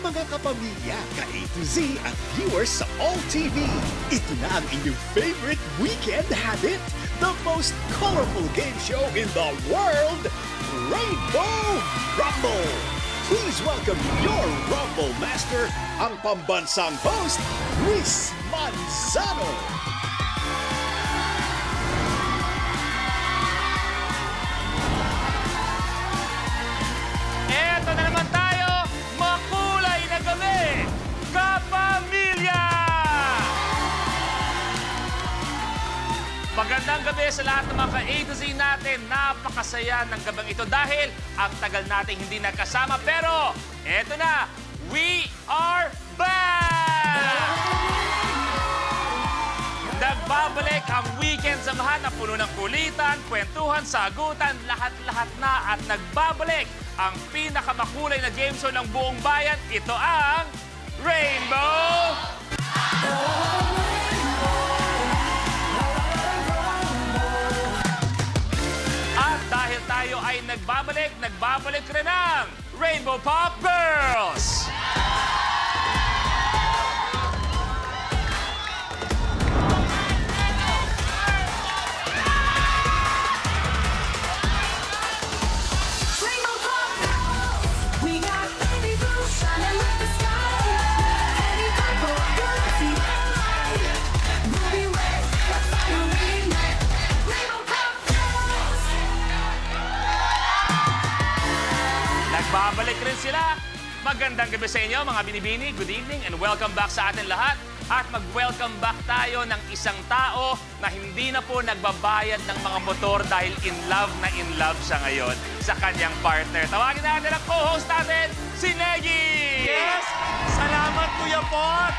mga kapamilya, ka-A to Z at viewers sa All TV. Ito na ang inyong favorite weekend habit, the most colorful game show in the world, Rainbow Rumble. Please welcome your Rumble Master, ang pambansang host, Luis Manzano. Eto na naman tayo, makulay na gabi, kapamilya! Magandang gabi sa lahat ng mga ka-A to Z natin. Napakasaya ng gabing ito dahil ang tagal nating hindi nagkasama. Pero, eto na, we are back! Nagbabalik ang weekend samahan na puno ng kulitan, kwentuhan, sagutan, lahat-lahat na. At nagbabalik ang pinakamakulay na game show ng buong bayan. Ito ang Rainbow! At dahil tayo ay nagbabalik rin ang Rainbow Pop Girls! Babalik rin sila. Magandang gabi sa inyo, mga binibini. Good evening and welcome back sa atin lahat. At mag-welcome back tayo ng isang tao na hindi na po nagbabayad ng mga motor dahil in love siya ngayon sa kanyang partner. Tawagin natin ang co-host natin, si Negi! Yes! Salamat, Kuya Pot!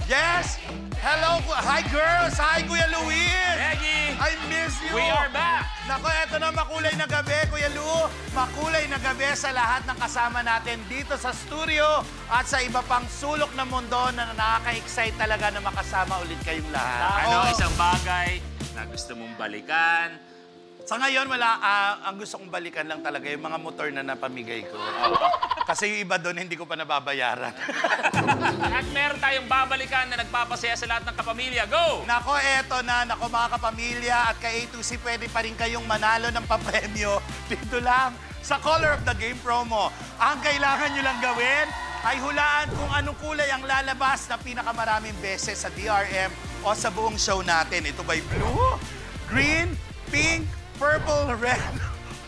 Yes! Hello! Hi, girls! Hi, Kuya Luis! Negi! I miss you! We are back! Naku, eto na makulay na gabi, Kuya Lu. Makulay na gabi sa lahat ng kasama natin dito sa studio at sa iba pang sulok ng mundo na nakaka-excite talaga na makasama ulit kayong lahat. Ano, isang bagay na gusto mong balikan? Sa ngayon, wala. Ang gusto kong balikan lang talaga yung mga motor na napamigay ko. Kasi yung iba doon, hindi ko pa nababayaran. At meron tayong babalikan na nagpapasaya sa lahat ng kapamilya. Go! Nako, eto na. Nako, mga kapamilya at ka-A to Z, pwede pa rin kayong manalo ng papremyo dito lang sa Color of the Game promo. Ang kailangan nyo lang gawin ay hulaan kung anong kulay ang lalabas na pinakamaraming beses sa DRM o sa buong show natin. Ito ba'y blue, green, pink, purple, red,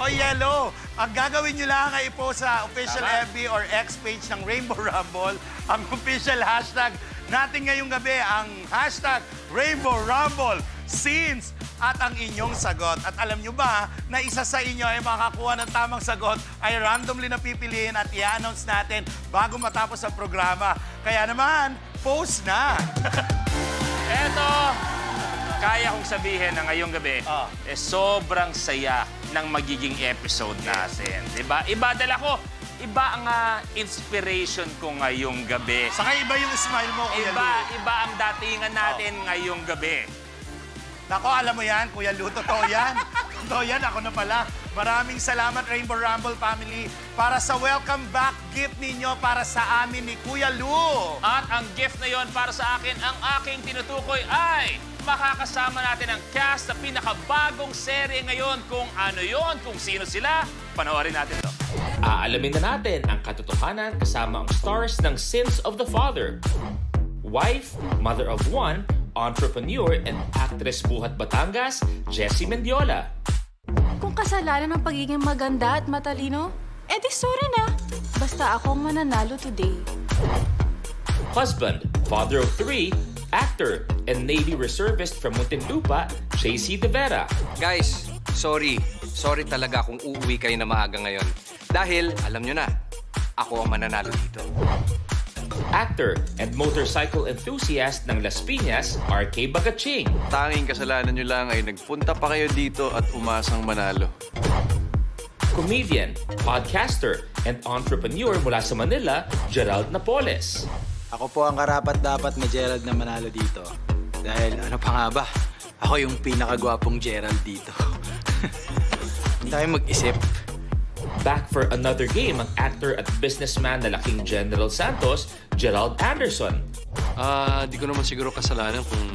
o yellow. Ang gagawin nyo lang ay i-post sa official FB or X page ng Rainbow Rumble ang official hashtag natin ngayong gabi, ang hashtag Rainbow Rumble Scenes at ang inyong sagot. At alam nyo ba na isa sa inyo ay makakuha ng tamang sagot ay randomly na pipiliin at i-announce natin bago matapos ang programa. Kaya naman, post na! Eto, kaya kong sabihin na ngayong gabi, sobrang saya ng magiging episode natin. Diba? Iba ang inspiration ko ngayong gabi. Saka iba yung smile mo, Kuya Lu. Iba ang datingan natin ngayong gabi. Nako, alam mo yan, Kuya Lu, totoo yan. Totoo yan, ako na pala. Maraming salamat, Rainbow Rumble family, para sa welcome back gift ninyo para sa amin ni Kuya Lu. At ang gift na yon para sa akin, ang aking tinutukoy ay makakasama natin ang cast sa pinakabagong serye ngayon. Kung ano yon, kung sino sila, panoorin natin ito. Aalamin na natin ang katotohanan kasama ang stars ng Sins of the Father. Wife, mother of one, entrepreneur and actress buhat Batangas, Jessie Mendiola. Kung kasalanan ng pagiging maganda at matalino, edi sorry na. Basta akong mananalo today. Husband, father of three, actor and Navy reservist from Muntinlupa, JC De Vera. Guys, sorry. Sorry talaga kung uuwi kayo na maaga ngayon. Dahil, alam nyo na, ako ang mananalo dito. Actor and motorcycle enthusiast ng Las Piñas, RK Bagaching. Tanging kasalanan nyo lang ay nagpunta pa kayo dito at umasang manalo. Comedian, podcaster, and entrepreneur mula sa Manila, Gerald Napoles. Ako po ang karapat-dapat ni Gerald na manalo dito. Dahil ano pa nga ba, ako yung pinakagwapong Gerald dito. Hindi tayo mag-isip. back for another game ang actor at businessman na laking General Santos, Gerald Anderson. Di ko naman siguro kasalanan kung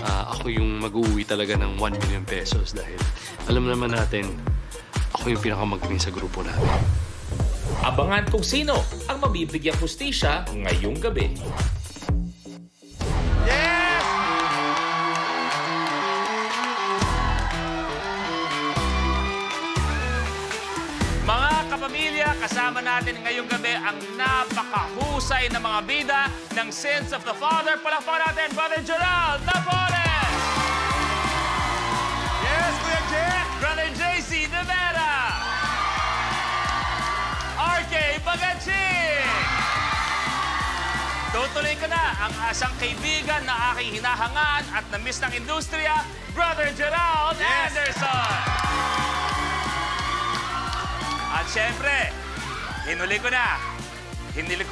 ako yung mag-uwi talaga ng 1 million pesos dahil alam naman natin, ako yung pinakamagaling sa grupo namin. Abangan kung sino ang mabibigyang hustisya ngayong gabi. Mga kapamilya, kasama natin ngayong gabi ang napakahusay na mga bida ng Sins of the Father. Palakpakan natin, Brother Gerald Napoles! Yes, Kuya Jack! Brother JC De Vera! RK Bagachik! Tutuloy ko na ang asang kaibigan na aking hinahangaan at na-miss ng industriya, Brother Gerald Anderson! At syempre, hinuli ko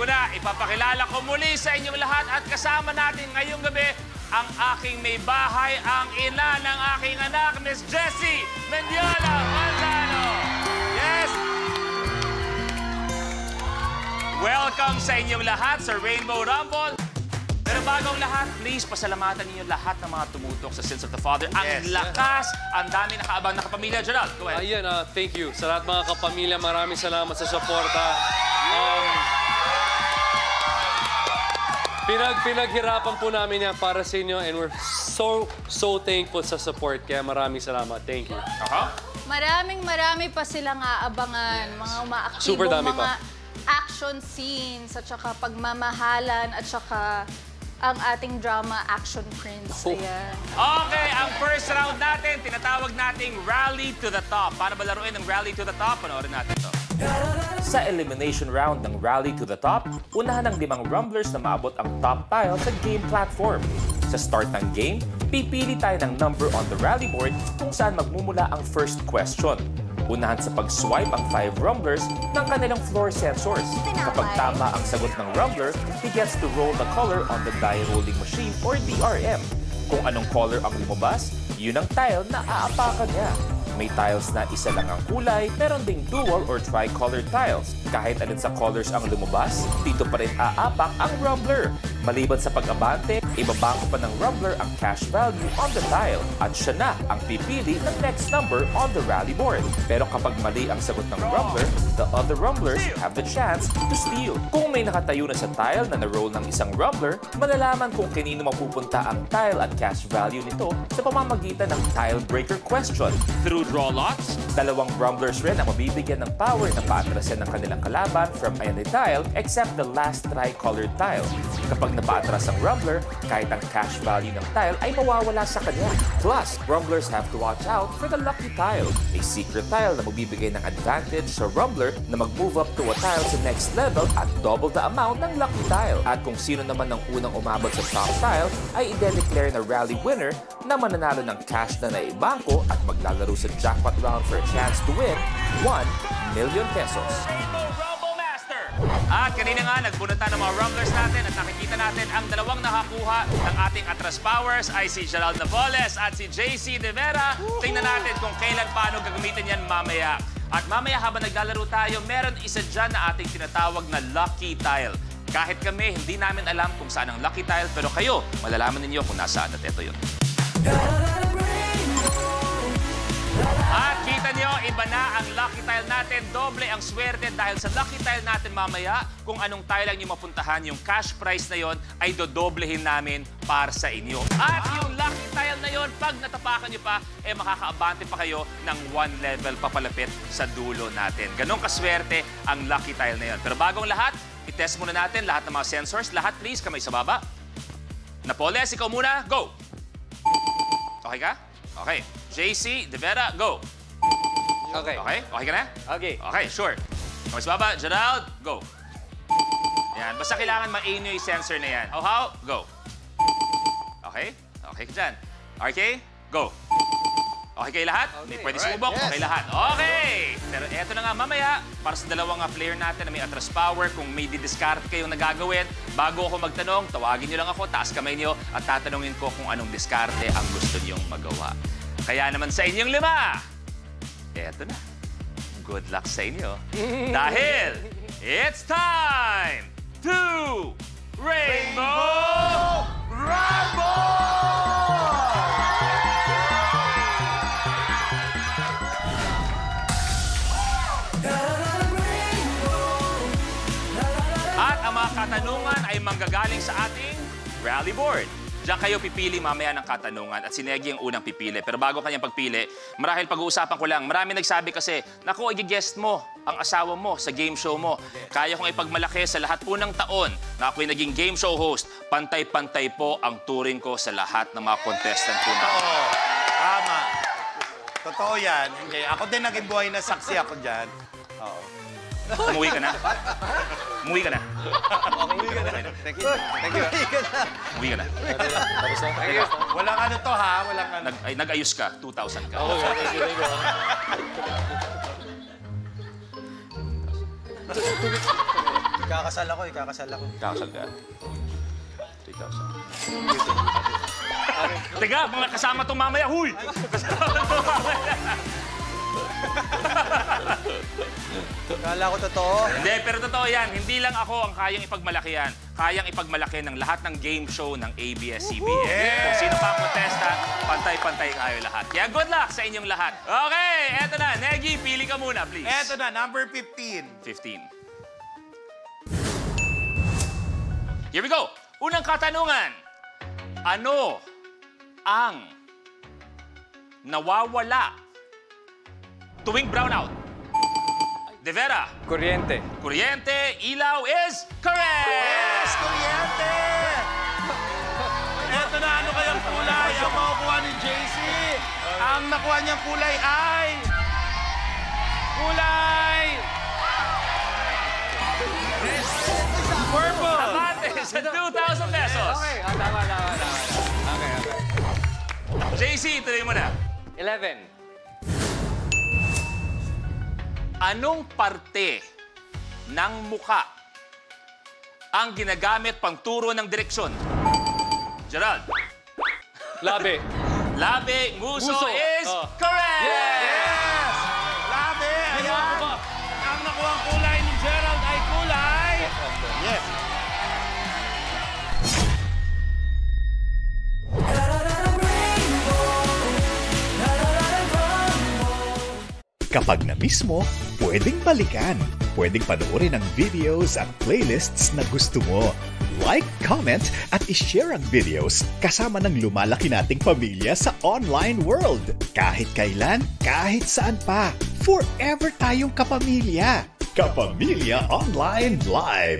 na, ipapakilala ko muli sa inyong lahat at kasama natin ngayong gabi ang aking may bahay, ang ina ng aking anak, Miss Jessie Mendiola Manzano. Yes! Welcome sa inyong lahat sa Rainbow Rumble. Pero bago ang lahat, please pasalamatan ninyo lahat ng mga tumutok sa Sins of the Father. Ang lakas, ang dami nakaabang na kapamilya. Gerald, go ahead. Ayan, thank you. Sa lahat mga kapamilya, maraming salamat sa suporta. Pinaghirapan po namin yan para sa inyo and we're so thankful sa support. Kaya maraming salamat. Thank you. Marami pa silang aabangan. Mga umaaktibong Super dami mga pa. action scenes at saka pagmamahalan at saka ang ating drama Action Prince. Ayan. Okay, ang first round natin, tinatawag nating Rally to the Top. Paano ba laruin ang Rally to the Top? Panoorin natin to. Sa elimination round ng Rally to the Top, unahan ng 5 rumblers na maabot ang top tile sa game platform. Sa start ng game, pipili tayo ng number on the rally board kung saan magmumula ang first question. Unahan sa pag-swipe ang 5 rumblers ng kanilang floor sensors. Kapag tama ang sagot ng rumbler, he gets to roll the color on the die rolling machine or DRM. Kung anong color ang lumabas, yun ang tile na aapakan niya. May tiles na isa lang ang kulay, meron ding dual or tri-colored tiles. Kahit alin sa colors ang lumabas, dito pa rin aapak ang rumbler. Maliban sa pag-abante, ibabangko pa ng rumbler ang cash value on the tile at siya na ang pipili ng next number on the rally board. Pero kapag mali ang sagot ng rumbler, the other rumblers have the chance to steal. Kung may nakatayo na sa tile na na-roll ng isang rumbler, malalaman kung kanino mapupunta ang tile at cash value nito sa pamamagitan ng tile breaker question. Through draw lots, 2 rumblers rin ang mabibigyan ng power na paatrasan ng kanilang kalaban from any tile except the last tri-colored tile. Kapag napaatras ang rumbler, kahit ang cash value ng tile ay mawawala sa kanya. Plus, rumblers have to watch out for the lucky tile, a secret tile na magbibigay ng advantage sa rumbler na mag-move up to a tile sa next level at double the amount ng lucky tile. At kung sino naman ang unang umabot sa top tile ay i-declare na rally winner na mananalo ng cash na naibangko at maglalaro sa jackpot round for a chance to win 1 million pesos. At kanina nga, nagbunutan ng mga rumblers natin at nakikita natin ang 2 nakakuha ng ating Atras Powers ay si Gerald Napoles at si JC De Vera. Tingnan natin kung kailan paano gagamitin yan mamaya. At mamaya habang naglalaro tayo, meron isa dyan na ating tinatawag na lucky tile. Kahit kami, hindi namin alam kung saan ang lucky tile, pero kayo, malalaman ninyo kung nasaan at ito yun. At kita nyo, iba na ang lucky tile natin. Doble ang swerte dahil sa lucky tile natin mamaya, kung anong tile ang nyo mapuntahan, yung cash prize na yon ay dodoblehin namin para sa inyo. At yung lucky tile na yon, pag natapakan nyo pa, makakaabante pa kayo ng 1 level papalapit sa dulo natin. Ganong kaswerte ang lucky tile na yon. Pero bagong lahat, i-test muna natin lahat ng mga sensors. Lahat please, kamay sa baba. Napoles, ikaw muna, go! Okay ka? Okay. JC, De Vera, go. Okay. Okay? Okay ka na? Okay. Okay, sure. Kamay sa baba, Gerald, go. Yan, basta kailangan ma-aim nyo yung sensor na yan. How? Go. Okay? Okay ka dyan. RK, go. Okay kayo lahat? May pwede sumubok? Yes. Okay lahat. Okay! Pero eto na nga mamaya, para sa 2 player natin na may Atras Power, kung may didiscard kayong nagagawin, bago ako magtanong, tawagin nyo lang ako, taas kamay nyo, at tatanungin ko kung anong diskarte ang gusto nyong magawa. Kaya naman sa inyong 5, eto na. good luck sa inyo. Dahil, it's time to Rainbow Rumble! At ang mga katanungan ay manggagaling sa ating rally board. Diyan kayo pipili mamaya ng katanungan at si Negi ang unang pipili. Pero bago kanyang pagpili, marahil pag-uusapan ko lang, marami nagsabi kasi, naku, i-guest mo ang asawa mo sa game show mo. Kaya kong ipagmalaki sa lahat po ng taon na ako'y naging game show host. Pantay-pantay po ang touring ko sa lahat ng mga contestant po na. Oo, tama. Totoo yan. Okay. Ako din naging buhay na saksi ako dyan. Oo. Umuwi ka na? Umuwi ka na? Umuwi ka na. Thank you. Thank you. Umuwi ka na. Thank you. Walang ano to ha, walang ano. Nag-ayos ka, 2,000 ka. Oo, thank you. Ikakasal ako. Kakasal ka. 3,000. Teka, mga kasama itong mamaya. Huy! Kasama itong mamaya. Kala ko totoo. Hindi, pero totoo yan. Hindi lang ako ang kayang ipagmalaki yan. Kayang ipagmalaki ng lahat ng game show ng ABS-CBN. Kung sino pa ang contestant, pantay-pantay kayo lahat. Kaya good luck sa inyong lahat. Okay, eto na. Negi, pili ka muna, please. Eto na, number 15. 15. Here we go. Unang katanungan. Ano ang nawawala tuwing brownout? De Vera. Kuryente. Kuryente, ilaw is correct! Yes, kuryente! Eto na, ano kayang kulay ang makukuha ni JC? Ang nakuha niyang kulay ay... Kulay! Purple! Abante sa 2,000 pesos. Okay, tama. Okay. JC, tuloy mo na. 11. Anong parte ng muka ang ginagamit pang turo ng direksyon? Gerald. Labi. Labi, nguso Nguso. is correct! Yes! Labi! Ayan! Ang nakuha kulay ni Gerald ay kulay... Yes! Kapag na-miss mo, pwedeng balikan. Pwedeng panoorin ang videos at playlists na gusto mo. Like, comment, at ishare ang videos kasama ng lumalaki nating pamilya sa online world. Kahit kailan, kahit saan pa. Forever tayong kapamilya. Kapamilya Online Live.